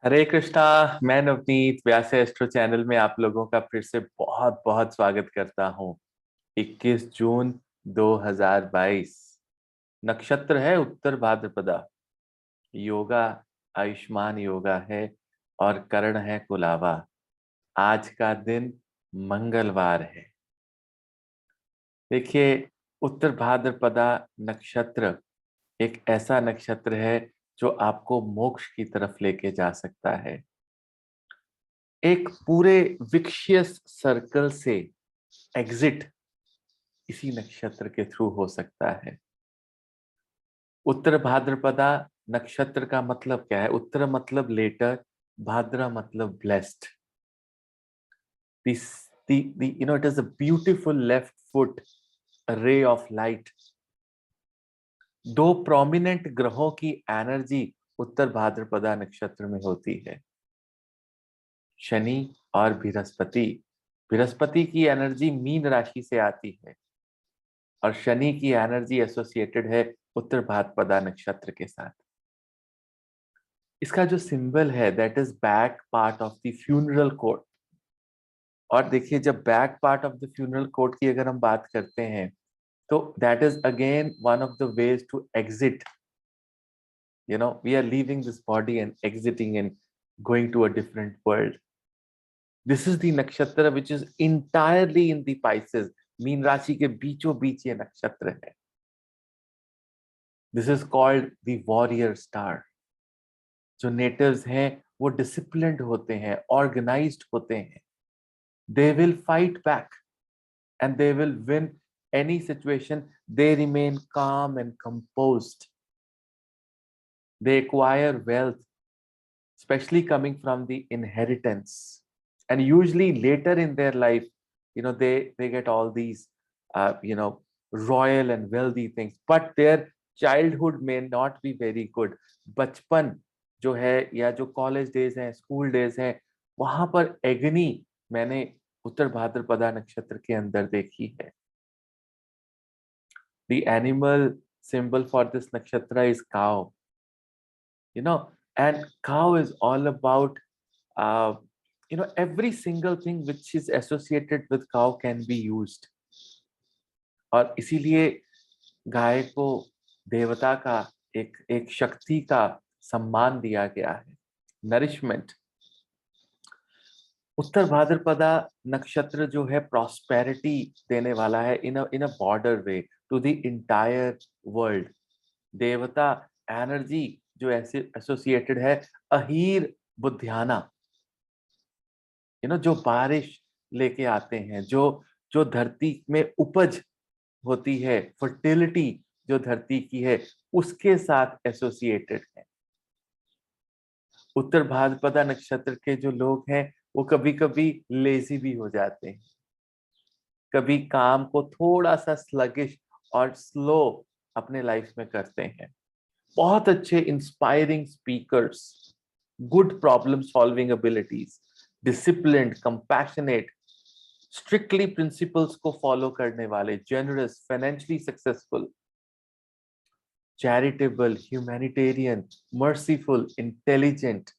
हरे कृष्णा। मैं नवनीत व्यास astro channel में आप लोगों का फिर से बहुत बहुत स्वागत करता हूँ। 21 जून 2022, नक्षत्र है उत्तर भाद्रपदा, योगा आयुष्मान योगा है और करण है कुलावा। आज का दिन मंगलवार है। देखिए, उत्तर भाद्रपदा नक्षत्र एक ऐसा नक्षत्र है जो आपको मोक्ष की तरफ लेके जा सकता है। एक पूरे विक्शियस सर्कल से एग्जिट इसी नक्षत्र के थ्रू हो सकता है। उत्तर भाद्रपदा नक्षत्र का मतलब क्या है? उत्तर मतलब लेटर, भाद्रा मतलब blessed. It is a beautiful left foot, a ray of light. दो प्रोमिनेंट ग्रहों की एनर्जी उत्तर भाद्रपदा नक्षत्र में होती है, शनि और बृहस्पति। बृहस्पति की एनर्जी मीन राशि से आती है और शनि की एनर्जी एसोसिएटेड है उत्तर भाद्रपदा नक्षत्र के साथ। इसका जो सिंबल है that is back part of the funeral coat. और देखिए, जब back part of the funeral coat की अगर हम बात करते हैं तो that is again one of the ways to exit. We are leaving this body and exiting and going to a different world. This is the nakshatra which is entirely in the Pisces. मीन राशि के बीचों बीच ये नक्षत्र है। This is called the warrior star. जो natives हैं वो डिसिप्लिन्ड होते हैं, ऑर्गेनाइज्ड होते हैं। They will fight back and they will win any situation. They remain calm and composed. They acquire wealth, especially coming from the inheritance, and usually later in their life, they get all these uh, you know royal and wealthy things, but their childhood may not be very good. बचपन जो है या जो college days हैं, school days हैं, वहां पर एग्नी मैंने उत्तर भाद्रपदा नक्षत्र के अंदर देखी है। The animal symbol for this nakshatra is cow, and cow is all about, uh, every single thing which is associated with cow can be used. और इसीलिए गाय को देवता का, एक एक शक्ति का सम्मान दिया गया है, नरिशमेंट। उत्तर भाद्रपदा नक्षत्र जो है प्रॉस्पेरिटी देने वाला है in a border way to the entire world. देवता एनर्जी जो ऐसे एसोसिएटेड है, अहीर बुद्धियाना, जो बारिश लेके आते हैं, जो जो धरती में उपज होती है, फर्टिलिटी जो धरती की है, उसके साथ एसोसिएटेड है। उत्तर भाद्रपदा नक्षत्र के जो लोग हैं वो कभी कभी लेजी भी हो जाते हैं, कभी काम को थोड़ा सा स्लगिश और स्लो अपने लाइफ में करते हैं। बहुत अच्छे inspiring speakers, good problem solving abilities, disciplined, compassionate, strictly principles को फॉलो करने वाले, generous, financially successful, charitable, humanitarian, merciful, intelligent,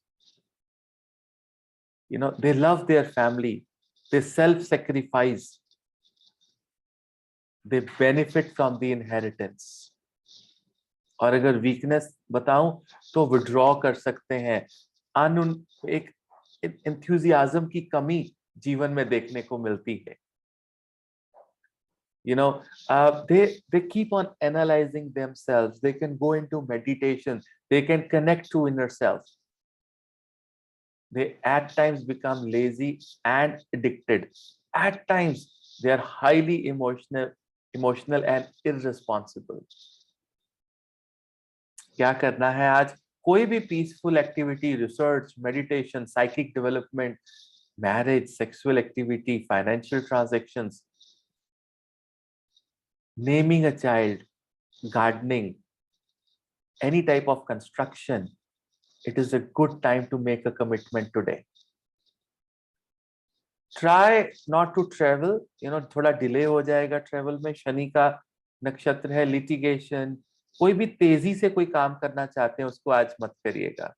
they love their family, they self-sacrifice, they benefit from the inheritance. और अगर वीकनेस बताऊं तो विड्रॉ कर सकते हैं। एक एंथुसियाज्म की कमी जीवन में देखने को मिलती है। They keep on analyzing themselves. They can go into meditation. They can connect to inner self. They at times become lazy and addicted. At times they are highly emotional and irresponsible. क्या करना है आज? कोई भी peaceful activity, research, meditation, psychic development, marriage, sexual activity, financial transactions, naming a child, gardening, any type of construction, it is a good time to make a commitment today. Try not to travel, थोड़ा delay हो जाएगा travel में। शनि का नक्षत्र है, litigation, कोई भी तेजी से कोई काम करना चाहते हैं उसको आज मत करिएगा।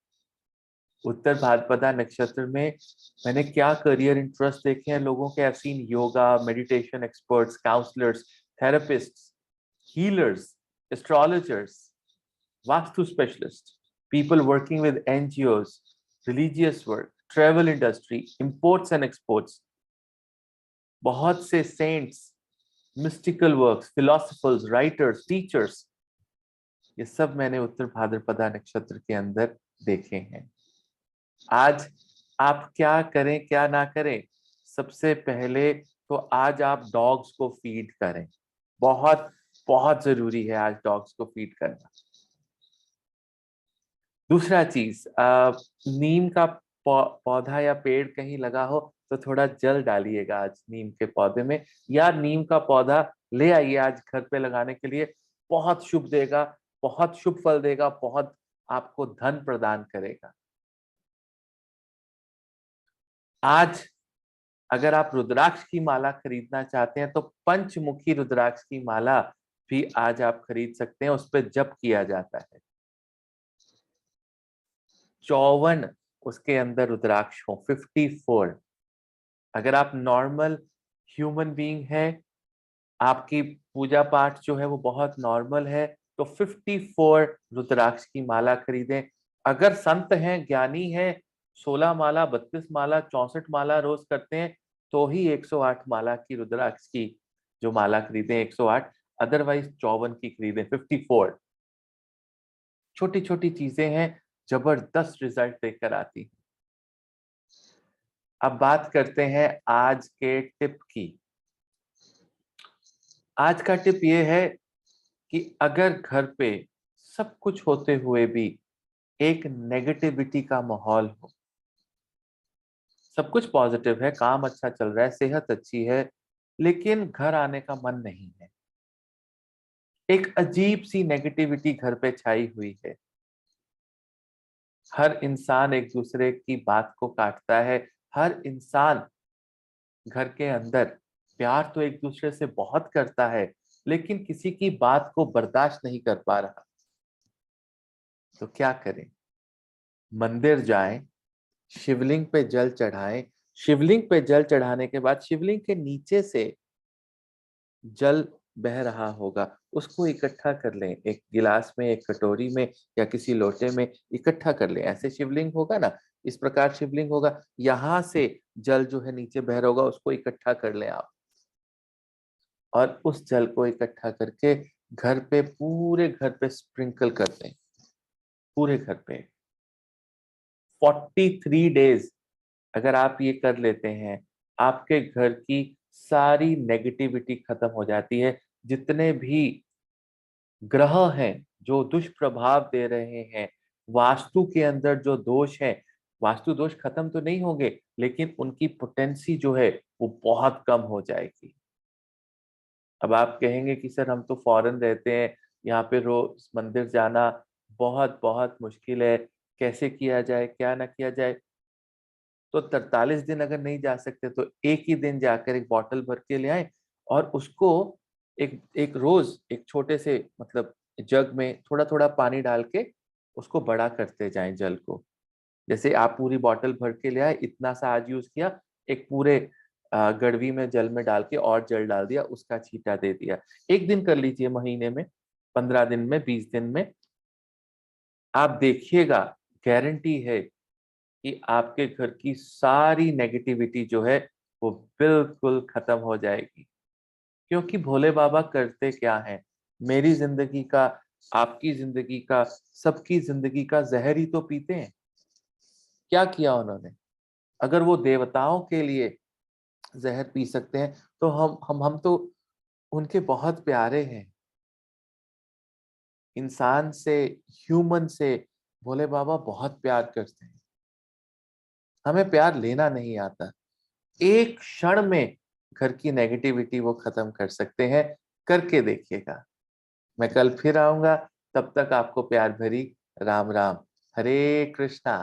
उत्तर भाद्रपदा नक्षत्र में मैंने क्या करियर इंटरेस्ट देखे हैं लोगों के। I have seen yoga, meditation experts, counsellors, therapists, healers, astrologers, Vastu specialist, people working with NGOs, religious work, travel industry, imports and exports, बहुत से saints, mystical works, philosophers, writers, teachers, ये सब मैंने उत्तर भाद्रपदा नक्षत्र के अंदर देखे हैं। आज आप क्या करें क्या ना करें, सबसे पहले तो आज आप डॉग्स को फीड करें। बहुत बहुत जरूरी है आज डॉग्स को फीड करना। दूसरा चीज, नीम का पौधा या पेड़ कहीं लगा हो तो थोड़ा जल डालिएगा आज नीम के पौधे में, या नीम का पौधा ले आइए आज घर पे लगाने के लिए। बहुत शुभ देगा, बहुत शुभ फल देगा, बहुत आपको धन प्रदान करेगा। आज अगर आप रुद्राक्ष की माला खरीदना चाहते हैं तो पंचमुखी रुद्राक्ष की माला भी आज आप खरीद सकते हैं, उस पर जप किया जाता है। 54 उसके अंदर रुद्राक्ष हो, 54। अगर आप नॉर्मल ह्यूमन बीइंग है, आपकी पूजा पाठ जो है वो बहुत नॉर्मल है, तो 54 रुद्राक्ष की माला खरीदें। अगर संत हैं, ज्ञानी हैं, 16 माला, 32 माला, 64 माला रोज करते हैं, तो ही 108 माला की रुद्राक्ष की जो माला खरीदें 108, अदरवाइज 54 की खरीदें 54। छोटी छोटी चीजें हैं, जबरदस्त रिजल्ट देकर आती है। अब बात करते हैं आज के टिप की। आज का टिप ये है कि अगर घर पे सब कुछ होते हुए भी एक नेगेटिविटी का माहौल हो, सब कुछ पॉजिटिव है, काम अच्छा चल रहा है, सेहत अच्छी है, लेकिन घर आने का मन नहीं है, एक अजीब सी नेगेटिविटी घर पे छाई हुई है, हर इंसान एक दूसरे की बात को काटता है, हर इंसान घर के अंदर प्यार तो एक दूसरे से बहुत करता है, लेकिन किसी की बात को बर्दाश्त नहीं कर पा रहा, तो क्या करें? मंदिर जाएं, शिवलिंग पे जल चढ़ाएं, शिवलिंग पे जल चढ़ाने के बाद शिवलिंग के नीचे से जल बह रहा होगा, उसको इकट्ठा कर लें, एक गिलास में, एक कटोरी में या किसी लोटे में इकट्ठा कर लें। ऐसे शिवलिंग होगा ना, इस प्रकार शिवलिंग होगा, यहां से जल जो है नीचे बह रहा होगा, उसको इकट्ठा कर लें आप, और उस जल को इकट्ठा करके घर पे, पूरे घर पे स्प्रिंकल कर दें, पूरे घर पे 43 डेज अगर आप ये कर लेते हैं, आपके घर की सारी नेगेटिविटी खत्म हो जाती है। जितने भी ग्रह हैं जो दुष्प्रभाव दे रहे हैं, वास्तु के अंदर जो दोष है, वास्तु दोष खत्म तो नहीं होंगे, लेकिन उनकी पोटेंसी जो है वो बहुत कम हो जाएगी। अब आप कहेंगे कि सर हम तो फॉरेन रहते हैं, यहाँ पे रोज मंदिर जाना बहुत बहुत मुश्किल है, कैसे किया जाए, क्या ना किया जाए? तो 43 दिन अगर नहीं जा सकते तो एक ही दिन जाकर एक बॉटल भर के ले आए, और उसको एक एक रोज एक छोटे से मतलब जग में थोड़ा थोड़ा पानी डाल के उसको बड़ा करते जाएं जल को। जैसे आप पूरी बॉटल भर के ले आए, इतना सा आज यूज किया, एक पूरे गड़वी में जल में डाल के और जल डाल दिया, उसका छींटा दे दिया। एक दिन कर लीजिए, महीने में, 15 दिन में, 20 दिन में, आप देखिएगा, गारंटी है कि आपके घर की सारी नेगेटिविटी जो है वो बिल्कुल खत्म हो जाएगी। क्योंकि भोले बाबा करते क्या है, मेरी जिंदगी का, आपकी जिंदगी का, सबकी जिंदगी का जहर ही तो पीते हैं। क्या किया उन्होंने? अगर वो देवताओं के लिए जहर पी सकते हैं, तो हम तो उनके बहुत प्यारे हैं। इंसान से, ह्यूमन से भोले बाबा बहुत प्यार करते हैं। हमें प्यार लेना नहीं आता, एक क्षण में घर की नेगेटिविटी वो खत्म कर सकते हैं। करके देखिएगा। मैं कल फिर आऊंगा, तब तक आपको प्यार भरी राम राम। हरे कृष्णा।